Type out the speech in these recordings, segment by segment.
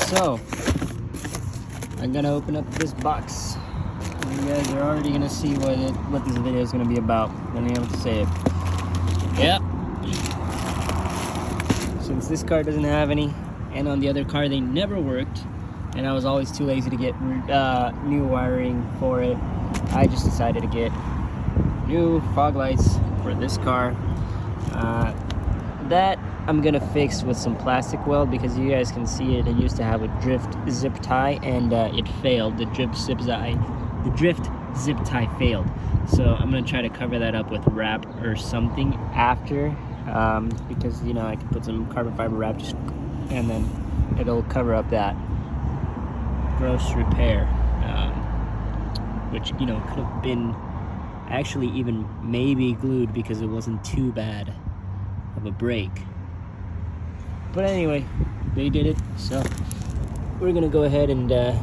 So I'm gonna open up this box. You guys are already gonna see what this video is gonna be about. I don't even have to say it. Yep. Since this car doesn't have any, and on the other car they never worked, and I was always too lazy to get new wiring for it, I just decided to get new fog lights for this car. That I'm gonna fix with some plastic weld, because you guys can see it. It used to have a drift zip tie, and it failed. The drift zip tie failed. So I'm gonna try to cover that up with wrap or something after, because you know, I can put some carbon fiber wrap and then it'll cover up that gross repair, which, you know, could have been actually even maybe glued, because it wasn't too bad of a break. But anyway, they did it, so we're gonna go ahead and I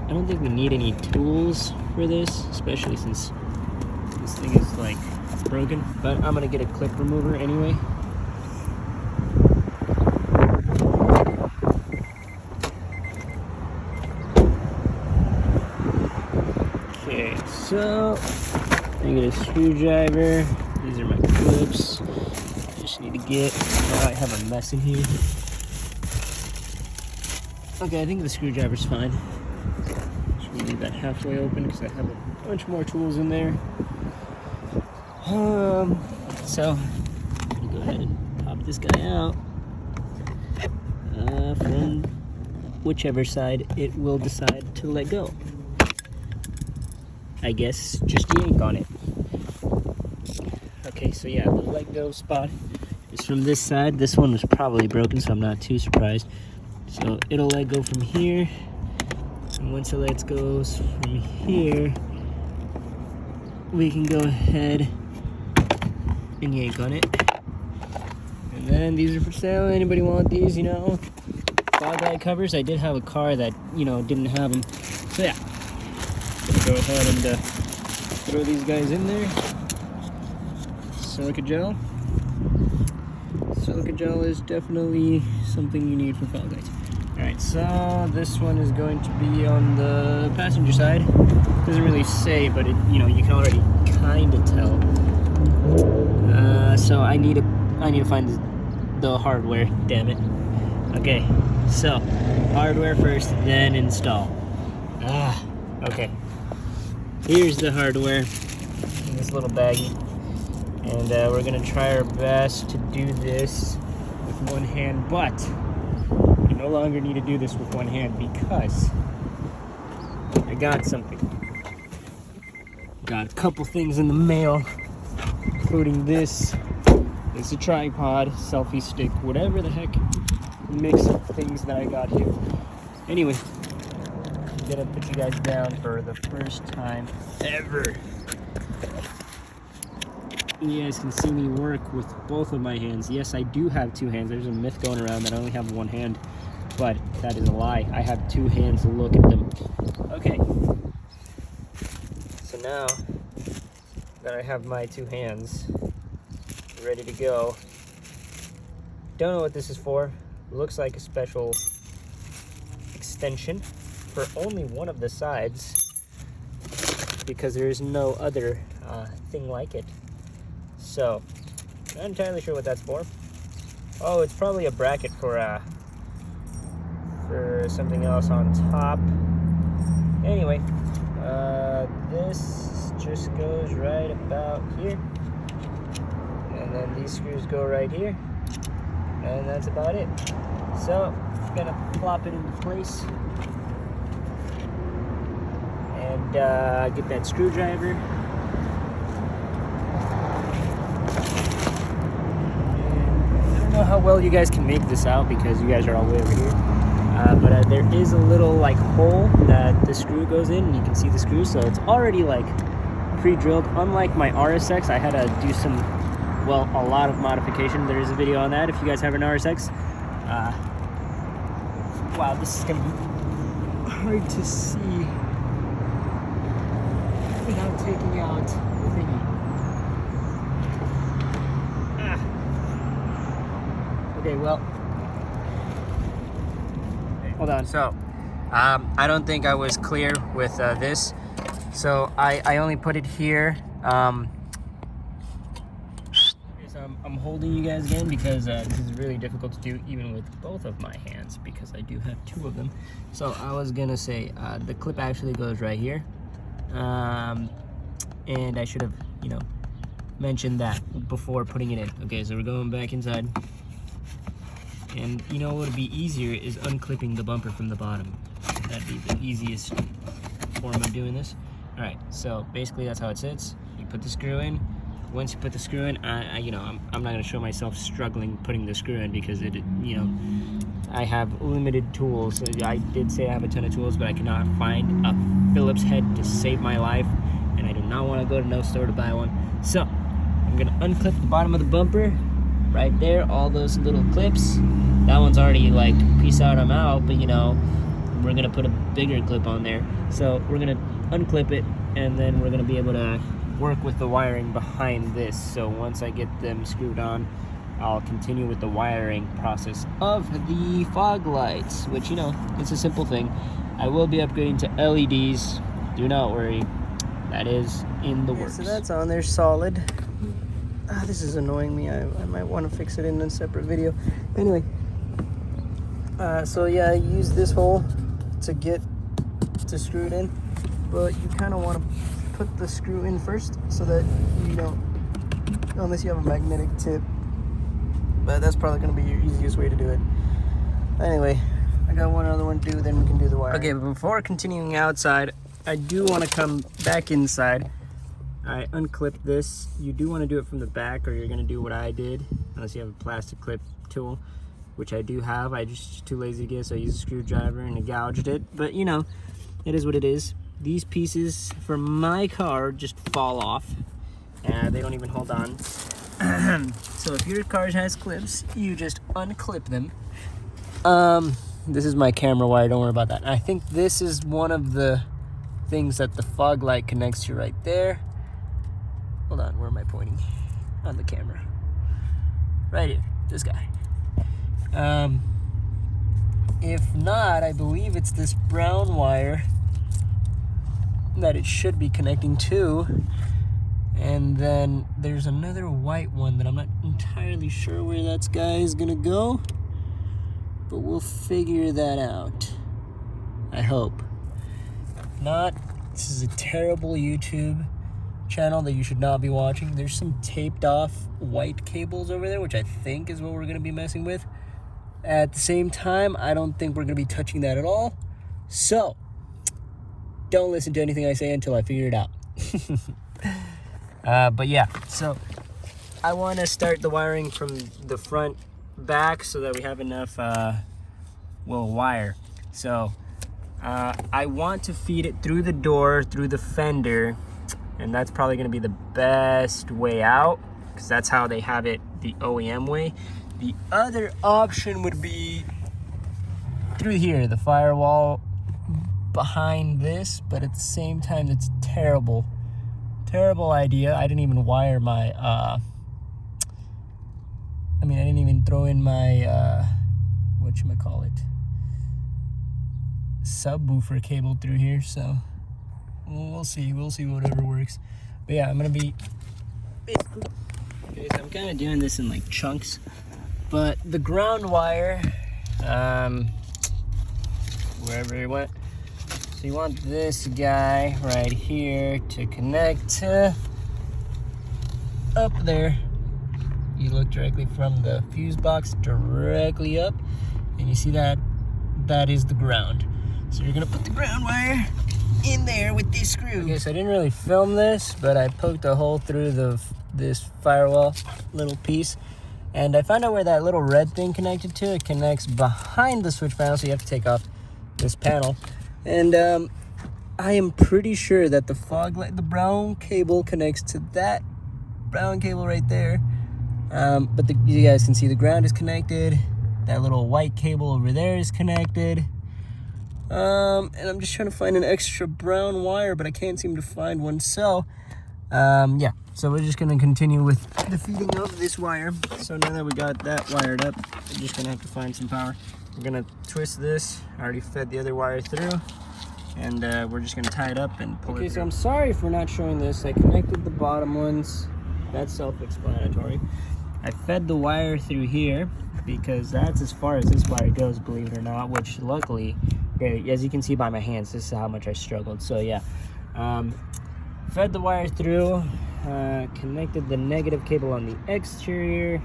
don't think we need any tools for this, especially since this thing is like broken, but I'm gonna get a clip remover anyway. Okay, so I get a screwdriver. These are my clips. I just need to get, oh, I have a mess in here. Okay, I think the screwdriver's fine. Just leave that halfway open because I have a bunch more tools in there. So I'm gonna go ahead and pop this guy out from whichever side it will decide to let go. I guess just yank on it. Okay, so yeah, the let go spot is from this side. This one was probably broken, so I'm not too surprised. So it'll let go from here, and once it lets go from here, we can go ahead and yank on it. And then these are for sale. Anybody want these, you know, fog light covers? I did have a car that, you know, didn't have them. So yeah, gonna go ahead and throw these guys in there. Silica gel. Silica gel is definitely something you need for fog lights. Alright, so this one is going to be on the passenger side. Doesn't really say, but it, you know, you can already kind of tell. So I need to find the hardware, damn it. Okay, so hardware first, then install. Okay. Here's the hardware in this little baggie. And we're gonna try our best to do this with one hand, but we no longer need to do this with one hand because I got something. Got a couple things in the mail, including this. It's a tripod, selfie stick, whatever the heck mix of things that I got here. Anyway, I'm gonna put you guys down for the first time ever. You guys can see me work with both of my hands. Yes, I do have two hands. There's a myth going around that I only have one hand, but that is a lie. I have two hands. Look at them. Okay. So now that I have my two hands ready to go, don't know what this is for. Looks like a special extension for only one of the sides, because there is no other thing like it. So, not entirely sure what that's for. Oh, it's probably a bracket for something else on top. Anyway, this just goes right about here. And then these screws go right here. And that's about it. So, I'm gonna plop it into place. And get that screwdriver. How well you guys can make this out because you guys are all way over here, but there is a little like hole that the screw goes in, and you can see the screw, so it's already like pre-drilled. Unlike my RSX, I had to do some, well, a lot of modification. There is a video on that if you guys have an RSX. Wow, this is gonna be hard to see without taking out the thingy. Okay, well, hold on. So, I don't think I was clear with this. So I only put it here. I'm holding you guys again because this is really difficult to do even with both of my hands because I do have two of them. So I was gonna say the clip actually goes right here, and I should have, you know, mentioned that before putting it in. Okay, so we're going back inside, and you know what would be easier is unclipping the bumper from the bottom. That'd be the easiest form of doing this. All right, so basically that's how it sits. You put the screw in. Once you put the screw in, you know, I'm not gonna show myself struggling putting the screw in because it, you know, I have limited tools. I did say I have a ton of tools, but I cannot find a Phillips head to save my life, and I do not want to go to no store to buy one. So I'm gonna unclip the bottom of the bumper right there, all those little clips. That one's already like, peace out, I'm out, but you know, we're gonna put a bigger clip on there. So we're gonna unclip it, and then we're gonna be able to work with the wiring behind this. So once I get them screwed on, I'll continue with the wiring process of the fog lights, which, you know, it's a simple thing. I will be upgrading to LEDs, do not worry, that is in the works. So that's on there solid. This is annoying me. I might want to fix it in a separate video. Anyway, so yeah, I use this hole to get to screw it in, but you kind of want to put the screw in first so that you don't, unless you have a magnetic tip, but that's probably going to be your easiest way to do it. Anyway, I got one other one to do, then we can do the wire. Okay, but before continuing outside, I do want to come back inside. I unclipped this. You do want to do it from the back, or you're going to do what I did, unless you have a plastic clip tool, which I do have. I just too lazy to get, so I used a screwdriver and I gouged it, but you know, it is what it is. These pieces for my car just fall off, and they don't even hold on. So if your car has clips, you just unclip them. This is my camera wire, don't worry about that. I think this is one of the things that the fog light connects to right there. Hold on, where am I pointing? On the camera. Right here, this guy. If not, I believe it's this brown wire that it should be connecting to, and then there's another white one that I'm not entirely sure where that guy is gonna go, but we'll figure that out, I hope. If not, this is a terrible YouTube channel that you should not be watching. There's some taped off white cables over there, which I think is what we're gonna be messing with. At the same time, I don't think we're gonna be touching that at all, so don't listen to anything I say until I figure it out. But yeah, so I want to start the wiring from the front back so that we have enough wire. So I want to feed it through the door, through the fender, and that's probably going to be the best way out because that's how they have it the OEM way. The other option would be through here, the firewall behind this, but at the same time, it's terrible idea. I didn't even wire my I didn't even throw in my whatchamacallit, subwoofer cable through here, so we'll see whatever works. But yeah, I'm gonna be basically, okay, so I'm kind of doing this in like chunks, but the ground wire, wherever it went. So you want this guy right here to connect up there. You look directly from the fuse box directly up, and you see that is the ground. So you're gonna put the ground wire in there with this screw. Okay, so I didn't really film this, but I poked a hole through this firewall little piece, and I found out where that little red thing connected to. It connects behind the switch panel, so you have to take off this panel. And I am pretty sure that the fog light, the brown cable connects to that brown cable right there. But you guys can see the ground is connected. That little white cable over there is connected. And I'm just trying to find an extra brown wire, but I can't seem to find one. So, yeah. So we're just gonna continue with the feeding of this wire. So now that we got that wired up, we're just gonna have to find some power. we're gonna twist this. I already fed the other wire through, and we're just gonna tie it up and pull it through. Okay, so I'm sorry for not showing this. I connected the bottom ones. That's self-explanatory. I fed the wire through here because that's as far as this wire goes, believe it or not, which luckily, as you can see by my hands, this is how much I struggled. So yeah, fed the wire through, connected the negative cable on the exterior,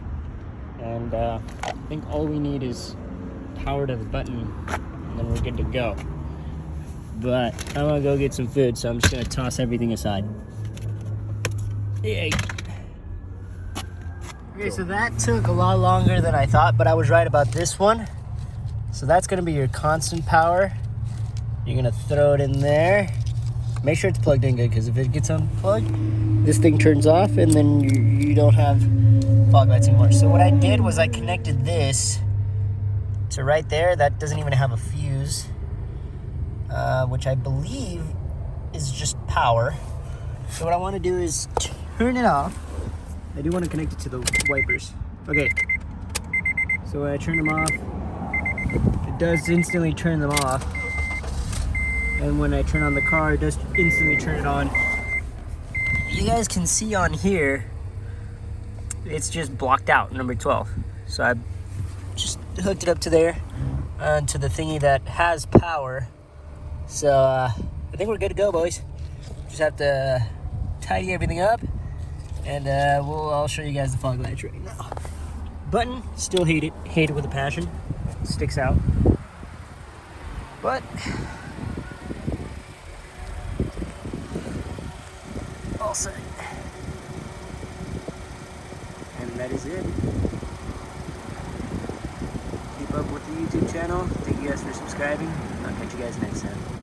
and I think all we need is power to the button, and then we're good to go. But I'm gonna go get some food, so I'm just gonna toss everything aside. Yay. Okay, so that took a lot longer than I thought, but I was right about this one. So that's gonna be your constant power. You're gonna throw it in there. Make sure it's plugged in good, because if it gets unplugged, this thing turns off and then you don't have fog lights anymore. So what I did was I connected this to right there. That doesn't even have a fuse, which I believe is just power. So what I wanna do is turn it off. I do want to connect it to the wipers. Okay, so when I turn them off, it does instantly turn them off. And when I turn on the car, it does instantly turn it on. You guys can see on here, it's just blocked out, number 12. So I just hooked it up to there, to the thingy that has power. So I think we're good to go, boys. Just have to tidy everything up. And I'll show you guys the fog lights right now. Button, still hate it with a passion. Sticks out. But all set. And that is it. Keep up with the YouTube channel. Thank you guys for subscribing. I'll catch you guys next time.